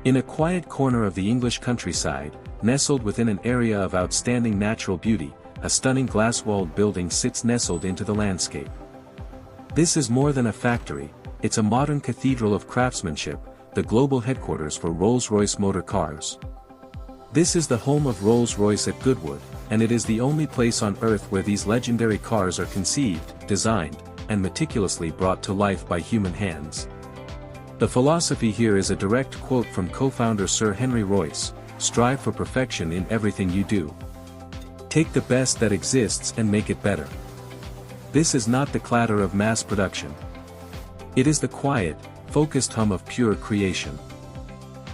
In a quiet corner of the English countryside, nestled within an area of outstanding natural beauty, a stunning glass-walled building sits nestled into the landscape. This is more than a factory, it's a modern cathedral of craftsmanship, the global headquarters for Rolls-Royce motor cars. This is the home of Rolls-Royce at Goodwood, and it is the only place on Earth where these legendary cars are conceived, designed, and meticulously brought to life by human hands. The philosophy here is a direct quote from co-founder Sir Henry Royce: "Strive for perfection in everything you do. Take the best that exists and make it better." This is not the clatter of mass production. It is the quiet, focused hum of pure creation.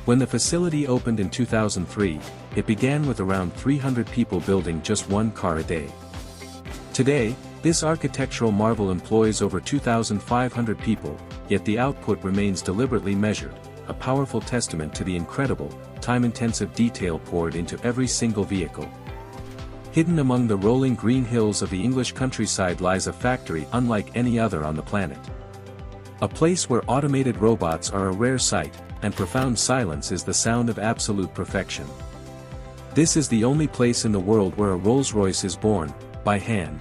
When the facility opened in 2003, it began with around 300 people building just one car a day. Today, this architectural marvel employs over 2,500 people, yet the output remains deliberately measured, a powerful testament to the incredible, time-intensive detail poured into every single vehicle. Hidden among the rolling green hills of the English countryside lies a factory unlike any other on the planet. A place where automated robots are a rare sight, and profound silence is the sound of absolute perfection. This is the only place in the world where a Rolls-Royce is born, by hand.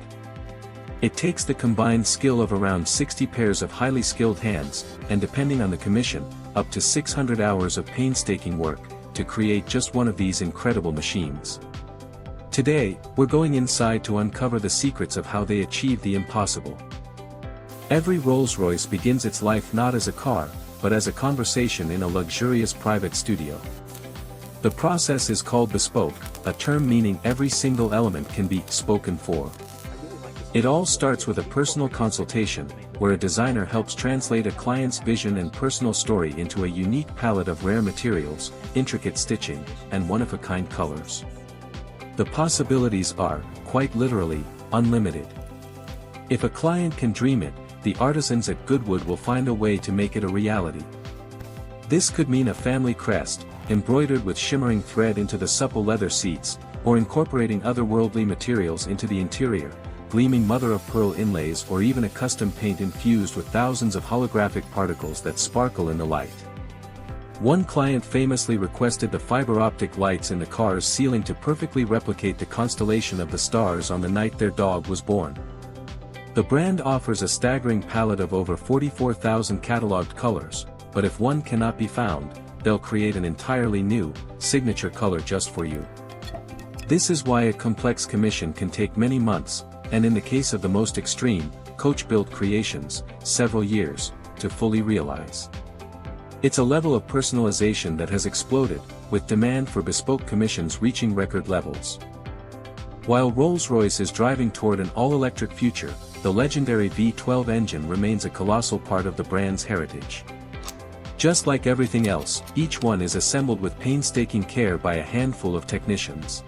It takes the combined skill of around 60 pairs of highly skilled hands, and depending on the commission, up to 600 hours of painstaking work, to create just one of these incredible machines. Today, we're going inside to uncover the secrets of how they achieve the impossible. Every Rolls-Royce begins its life not as a car, but as a conversation in a luxurious private studio. The process is called bespoke, a term meaning every single element can be spoken for. It all starts with a personal consultation, where a designer helps translate a client's vision and personal story into a unique palette of rare materials, intricate stitching, and one-of-a-kind colors. The possibilities are, quite literally, unlimited. If a client can dream it, the artisans at Goodwood will find a way to make it a reality. This could mean a family crest, embroidered with shimmering thread into the supple leather seats, or incorporating otherworldly materials into the interior, gleaming mother-of-pearl inlays, or even a custom paint infused with thousands of holographic particles that sparkle in the light. One client famously requested the fiber-optic lights in the car's ceiling to perfectly replicate the constellation of the stars on the night their dog was born. The brand offers a staggering palette of over 44,000 cataloged colors, but if one cannot be found, they'll create an entirely new, signature color just for you. This is why a complex commission can take many months, and in the case of the most extreme, coach-built creations, several years, to fully realize. It's a level of personalization that has exploded, with demand for bespoke commissions reaching record levels. While Rolls-Royce is driving toward an all-electric future, the legendary V12 engine remains a colossal part of the brand's heritage. Just like everything else, each one is assembled with painstaking care by a handful of technicians.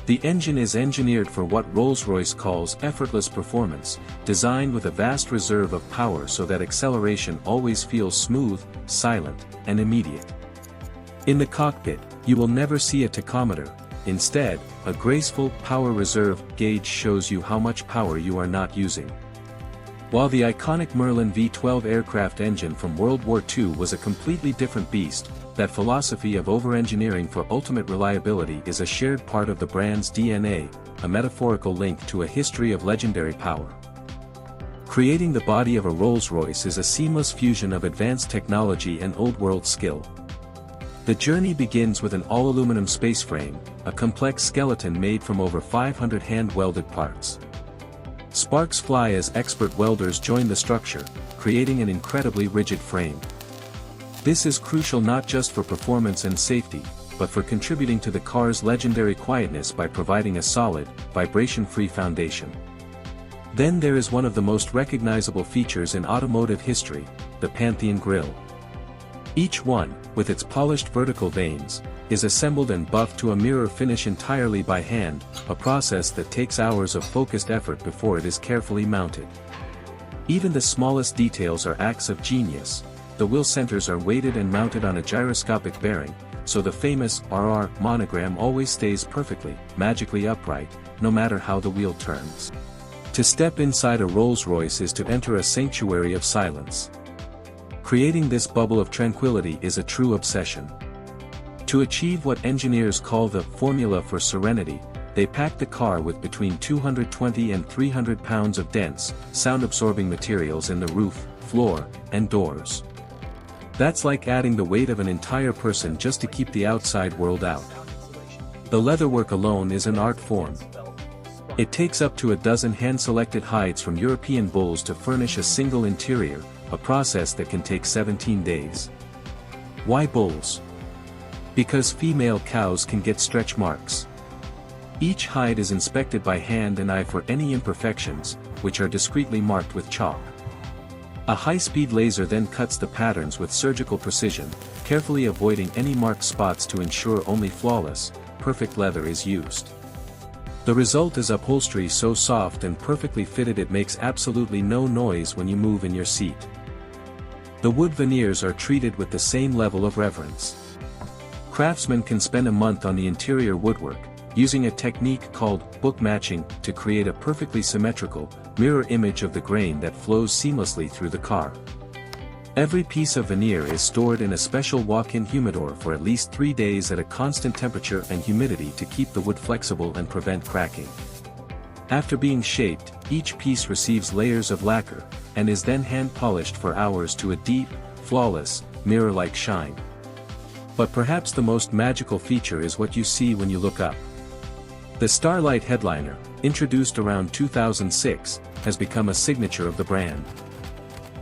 The engine is engineered for what Rolls-Royce calls effortless performance, designed with a vast reserve of power so that acceleration always feels smooth, silent, and immediate. In the cockpit, you will never see a tachometer. Instead, a graceful power reserve gauge shows you how much power you are not using. While the iconic Merlin V12 aircraft engine from World War II was a completely different beast, that philosophy of over-engineering for ultimate reliability is a shared part of the brand's DNA, a metaphorical link to a history of legendary power. Creating the body of a Rolls-Royce is a seamless fusion of advanced technology and old-world skill. The journey begins with an all-aluminum space frame, a complex skeleton made from over 500 hand-welded parts. Sparks fly as expert welders join the structure, creating an incredibly rigid frame. This is crucial not just for performance and safety, but for contributing to the car's legendary quietness by providing a solid, vibration-free foundation. Then there is one of the most recognizable features in automotive history, the Pantheon grille. Each one, with its polished vertical vanes, is assembled and buffed to a mirror finish entirely by hand, a process that takes hours of focused effort before it is carefully mounted. Even the smallest details are acts of genius. The wheel centers are weighted and mounted on a gyroscopic bearing, so the famous RR monogram always stays perfectly, magically upright, no matter how the wheel turns. To step inside a Rolls-Royce is to enter a sanctuary of silence. Creating this bubble of tranquility is a true obsession. To achieve what engineers call the formula for serenity, they pack the car with between 220 and 300 pounds of dense, sound-absorbing materials in the roof, floor, and doors. That's like adding the weight of an entire person just to keep the outside world out. The leatherwork alone is an art form. It takes up to a dozen hand-selected hides from European bulls to furnish a single interior, a process that can take 17 days. Why bulls? Because female cows can get stretch marks. Each hide is inspected by hand and eye for any imperfections, which are discreetly marked with chalk. A high-speed laser then cuts the patterns with surgical precision, carefully avoiding any marked spots to ensure only flawless, perfect leather is used. The result is upholstery so soft and perfectly fitted it makes absolutely no noise when you move in your seat. The wood veneers are treated with the same level of reverence. Craftsmen can spend a month on the interior woodwork, using a technique called book matching to create a perfectly symmetrical, mirror image of the grain that flows seamlessly through the car. Every piece of veneer is stored in a special walk-in humidor for at least 3 days at a constant temperature and humidity to keep the wood flexible and prevent cracking. After being shaped, each piece receives layers of lacquer, and is then hand-polished for hours to a deep, flawless, mirror-like shine. But perhaps the most magical feature is what you see when you look up. The Starlight headliner, introduced around 2006, has become a signature of the brand.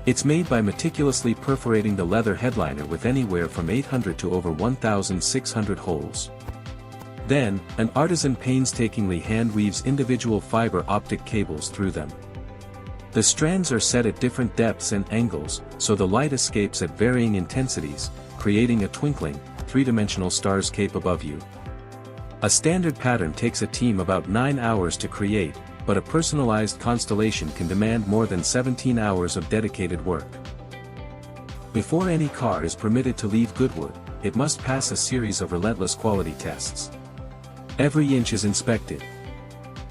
It's made by meticulously perforating the leather headliner with anywhere from 800 to over 1,600 holes. Then, an artisan painstakingly hand-weaves individual fiber optic cables through them. The strands are set at different depths and angles, so the light escapes at varying intensities, creating a twinkling, three-dimensional starscape above you. A standard pattern takes a team about 9 hours to create, but a personalized constellation can demand more than 17 hours of dedicated work. Before any car is permitted to leave Goodwood, it must pass a series of relentless quality tests. Every inch is inspected.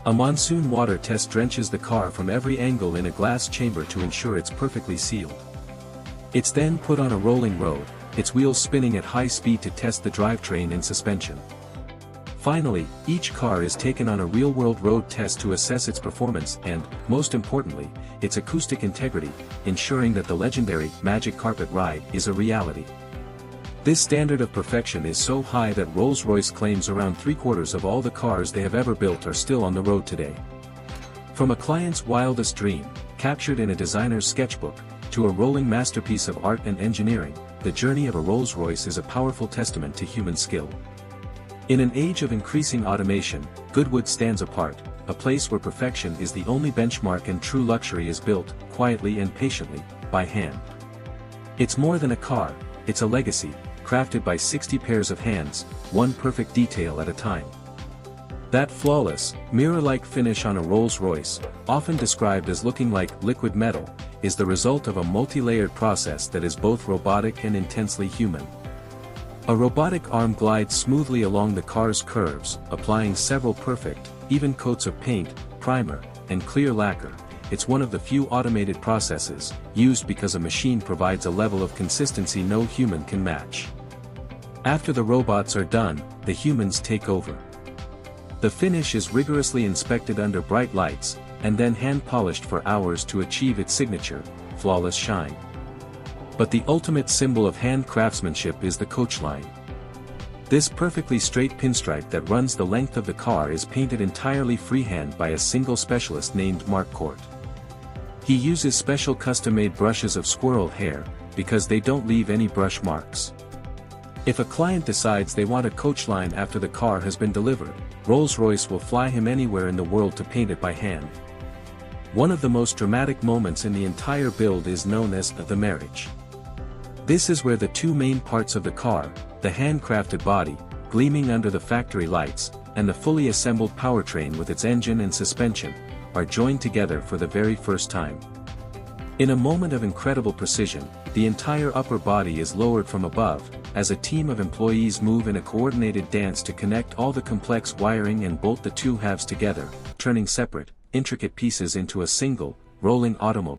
A monsoon water test drenches the car from every angle in a glass chamber to ensure it's perfectly sealed. It's then put on a rolling road, its wheels spinning at high speed to test the drivetrain and suspension. Finally, each car is taken on a real-world road test to assess its performance and, most importantly, its acoustic integrity, ensuring that the legendary magic carpet ride is a reality. This standard of perfection is so high that Rolls-Royce claims around 3/4 of all the cars they have ever built are still on the road today. From a client's wildest dream, captured in a designer's sketchbook, to a rolling masterpiece of art and engineering, the journey of a Rolls-Royce is a powerful testament to human skill. In an age of increasing automation, Goodwood stands apart, a place where perfection is the only benchmark and true luxury is built, quietly and patiently, by hand. It's more than a car, it's a legacy, crafted by 60 pairs of hands, one perfect detail at a time. That flawless, mirror-like finish on a Rolls-Royce, often described as looking like liquid metal, is the result of a multi-layered process that is both robotic and intensely human. A robotic arm glides smoothly along the car's curves, applying several perfect, even coats of paint, primer, and clear lacquer. It's one of the few automated processes, used because a machine provides a level of consistency no human can match. After the robots are done, the humans take over. The finish is rigorously inspected under bright lights, and then hand-polished for hours to achieve its signature, flawless shine. But the ultimate symbol of hand craftsmanship is the coach line. This perfectly straight pinstripe that runs the length of the car is painted entirely freehand by a single specialist named Mark Court. He uses special custom-made brushes of squirrel hair, because they don't leave any brush marks. If a client decides they want a coach line after the car has been delivered, Rolls-Royce will fly him anywhere in the world to paint it by hand. One of the most dramatic moments in the entire build is known as the marriage. This is where the two main parts of the car, the handcrafted body, gleaming under the factory lights, and the fully assembled powertrain with its engine and suspension, are joined together for the very first time. In a moment of incredible precision, the entire upper body is lowered from above, as a team of employees move in a coordinated dance to connect all the complex wiring and bolt the two halves together, turning separate, intricate pieces into a single, rolling automobile.